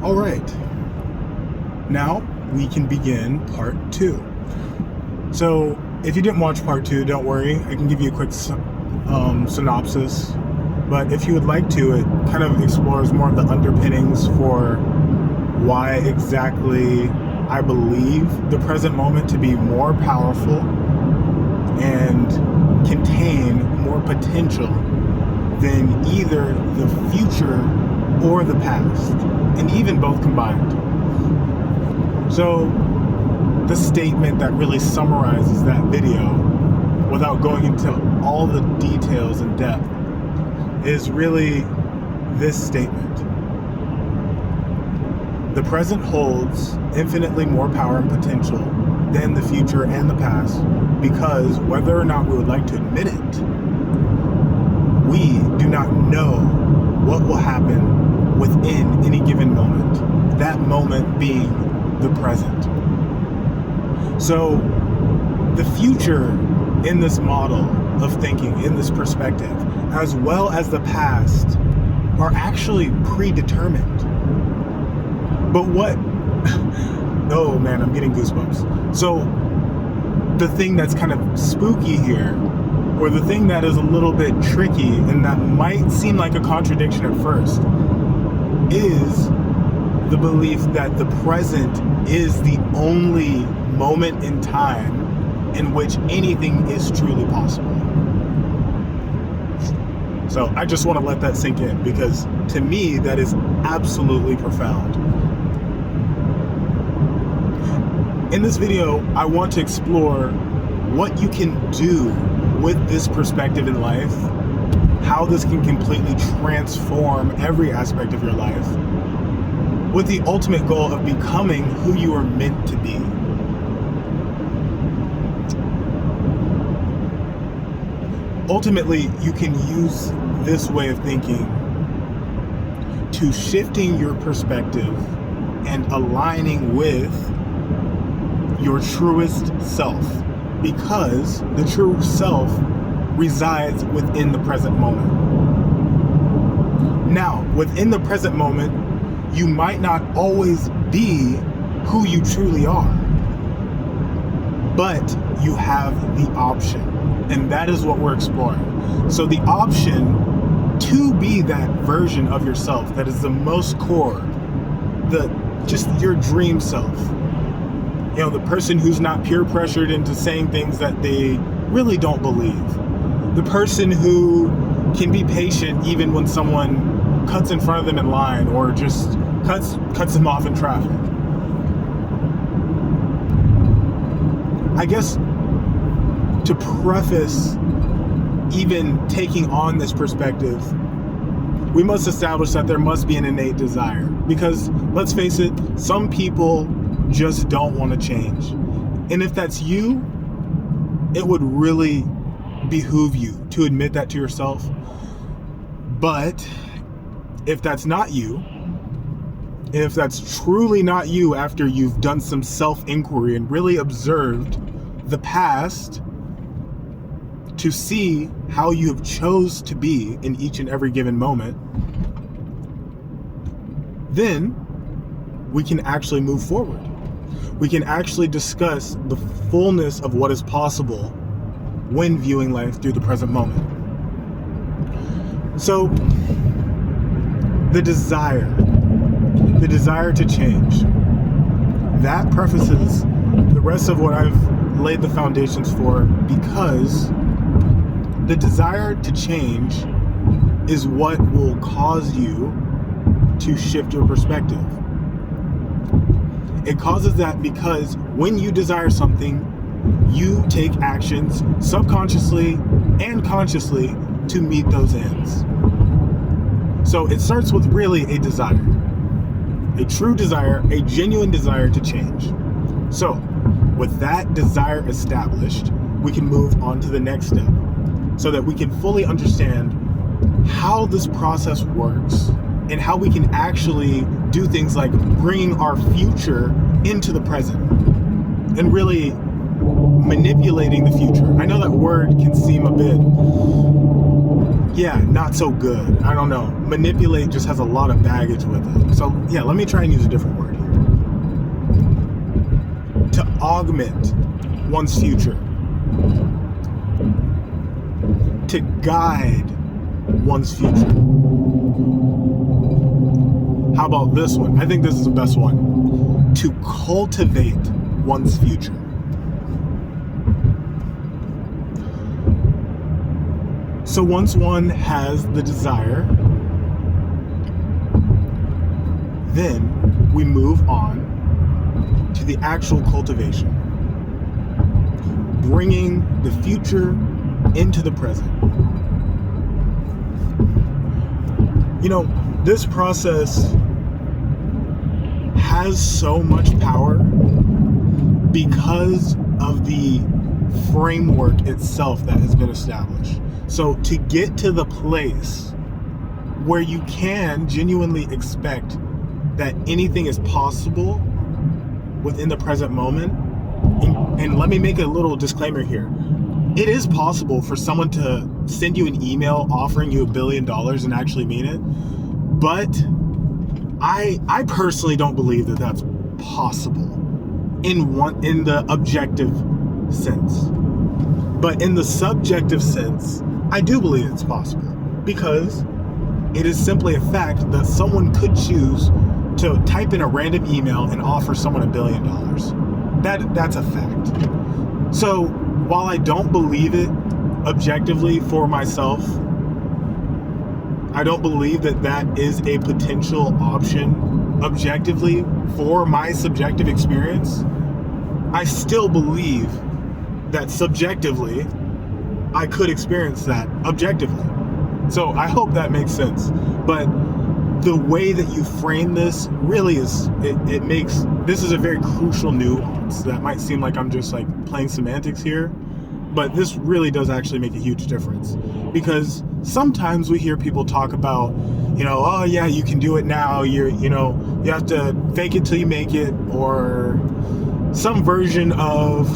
All right. Now we can begin part 2. So if you didn't watch part 2, don't worry. I can give you a quick synopsis. But if you would like to, it kind of explores more of the underpinnings for why exactly I believe the present moment to be more powerful and contain more potential than either the future or the past, and even both combined. So the statement that really summarizes that video without going into all the details in depth is really this statement. The present holds infinitely more power and potential than the future and the past, because whether or not we would like to admit it, we do not know what will happen within any given moment, that moment being the present. So the future in this model of thinking, in this perspective, as well as the past, are actually predetermined. But what, oh man, I'm getting goosebumps. So the thing that's kind of spooky here, or the thing that is a little bit tricky and that might seem like a contradiction at first, is the belief that the present is the only moment in time in which anything is truly possible. So I just want to let that sink in, because to me that is absolutely profound. In this video, I want to explore what you can do with this perspective in life, how this can completely transform every aspect of your life, with the ultimate goal of becoming who you are meant to be. Ultimately, you can use this way of thinking to shifting your perspective and aligning with your truest self, because the true self resides within the present moment. Now, within the present moment, you might not always be who you truly are, but you have the option, and that is what we're exploring. So the option to be that version of yourself that is the most core, just your dream self. You know, the person who's not peer pressured into saying things that they really don't believe. The person who can be patient even when someone cuts in front of them in line, or just cuts them off in traffic. I guess to preface even taking on this perspective, we must establish that there must be an innate desire. Because let's face it, some people just don't want to change. And if that's you, it would really behoove you to admit that to yourself. But if that's not you, if that's truly not you, after you've done some self-inquiry and really observed the past to see how you have chose to be in each and every given moment, then we can actually move forward. We can actually discuss the fullness of what is possible when viewing life through the present moment. So, the desire to change, that prefaces the rest of what I've laid the foundations for, because the desire to change is what will cause you to shift your perspective. It causes that because when you desire something, you take actions subconsciously and consciously to meet those ends. So it starts with really a desire, a true desire, a genuine desire to change. So with that desire established, we can move on to the next step, so that we can fully understand how this process works and how we can actually do things like bringing our future into the present and really manipulating the future. I know that word can seem a bit yeah, not so good. I don't know. Manipulate just has a lot of baggage with it. So yeah, let me try and use a different word here. To augment one's future. To guide one's future. How about this one? I think this is the best one. To cultivate one's future. So once one has the desire, then we move on to the actual cultivation, bringing the future into the present. You know, this process has so much power because of the framework itself that has been established. So to get to the place where you can genuinely expect that anything is possible within the present moment, and let me make a little disclaimer here. It is possible for someone to send you an email offering you $1 billion and actually mean it, but I personally don't believe that that's possible in the objective sense. But in the subjective sense, I do believe it's possible, because it is simply a fact that someone could choose to type in a random email and offer someone $1 billion. That's a fact. So while I don't believe it objectively for myself, I don't believe that that is a potential option objectively for my subjective experience, I still believe that subjectively I could experience that objectively. So I hope that makes sense. But the way that you frame this really is, it makes, this is a very crucial nuance that might seem like I'm just like playing semantics here, but this really does actually make a huge difference. Because sometimes we hear people talk about, you know, oh yeah, you can do it now, you have to fake it till you make it, or some version of,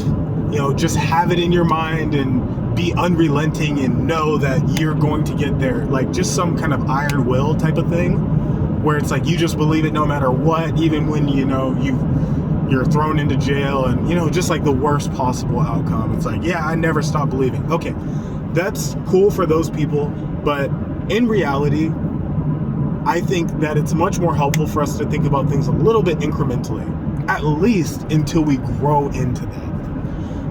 just have it in your mind and be unrelenting and know that you're going to get there. Like just some kind of iron will type of thing, where it's like you just believe it no matter what, even when you're thrown into jail and just like the worst possible outcome. It's like, yeah, I never stop believing. Okay, that's cool for those people, but in reality, I think that it's much more helpful for us to think about things a little bit incrementally, at least until we grow into that.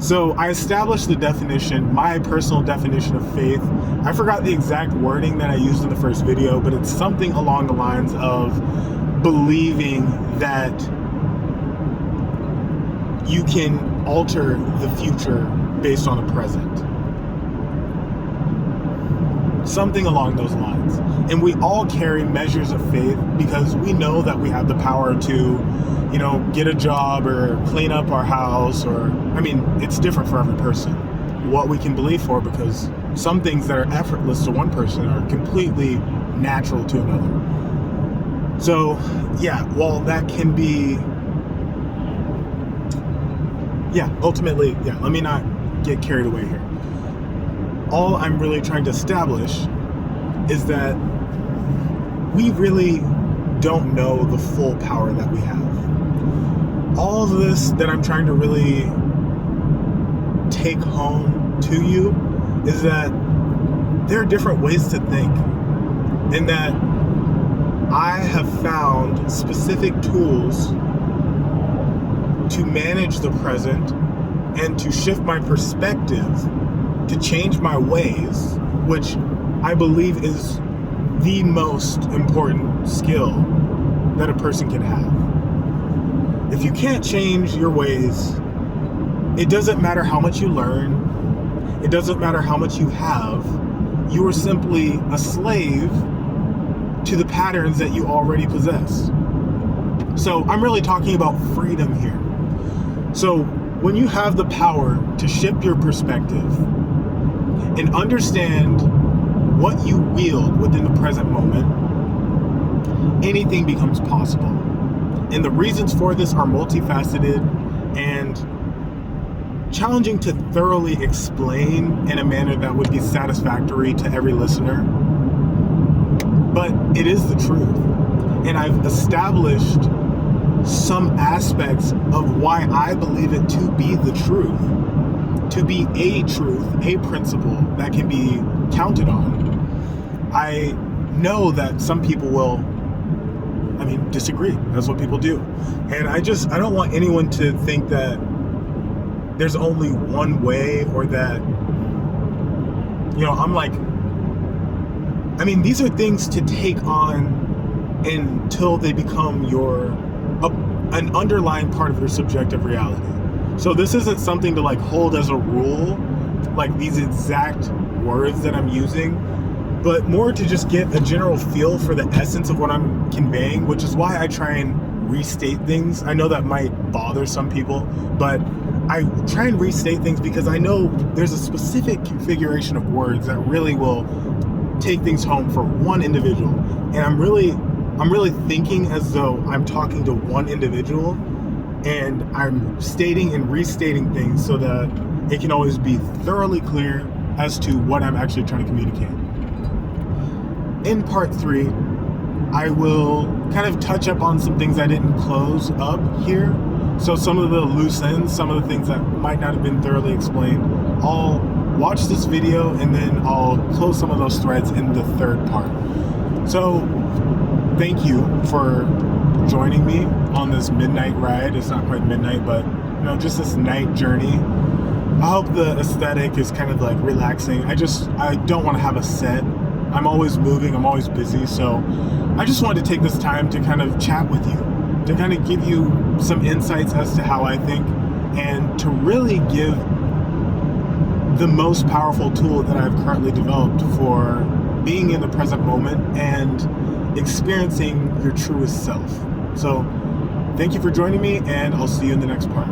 So I established the definition, my personal definition of faith. I forgot the exact wording that I used in the first video, but it's something along the lines of believing that you can alter the future based on the present. Something along those lines. And we all carry measures of faith because we know that we have the power to, get a job or clean up our house, or, it's different for every person what we can believe for, because some things that are effortless to one person are completely natural to another. So, yeah, while that can be, ultimately, let me not get carried away here. All I'm really trying to establish is that we really don't know the full power that we have. All of this that I'm trying to really take home to you is that there are different ways to think, and that I have found specific tools to manage the present and to shift my perspective, to change my ways, which I believe is the most important skill that a person can have. If you can't change your ways, it doesn't matter how much you learn, it doesn't matter how much you have, you are simply a slave to the patterns that you already possess. So I'm really talking about freedom here. So when you have the power to shift your perspective and understand what you wield within the present moment, anything becomes possible. And the reasons for this are multifaceted, and challenging to thoroughly explain in a manner that would be satisfactory to every listener. But it is the truth. And I've established some aspects of why I believe it to be the truth, to be a truth, a principle that can be counted on. I know that some people will, disagree. That's what people do. And I don't want anyone to think that there's only one way, or that, these are things to take on until they become an underlying part of your subjective reality. So this isn't something to hold as a rule, like these exact words that I'm using, but more to just get a general feel for the essence of what I'm conveying, which is why I try and restate things. I know that might bother some people, but I try and restate things because I know there's a specific configuration of words that really will take things home for one individual. And I'm really thinking as though I'm talking to one individual, and I'm stating and restating things so that it can always be thoroughly clear as to what I'm actually trying to communicate. In part 3, I will kind of touch up on some things I didn't close up here. So some of the loose ends, some of the things that might not have been thoroughly explained, I'll watch this video and then I'll close some of those threads in the third part. So thank you for joining me on this midnight ride. It's not quite midnight, but just this night journey. I hope the aesthetic is kind of relaxing. I don't want to have a set. I'm always moving, I'm always busy, so I just wanted to take this time to kind of chat with you, to kind of give you some insights as to how I think, and to really give the most powerful tool that I've currently developed for being in the present moment and experiencing your truest self. So thank you for joining me, and I'll see you in the next part.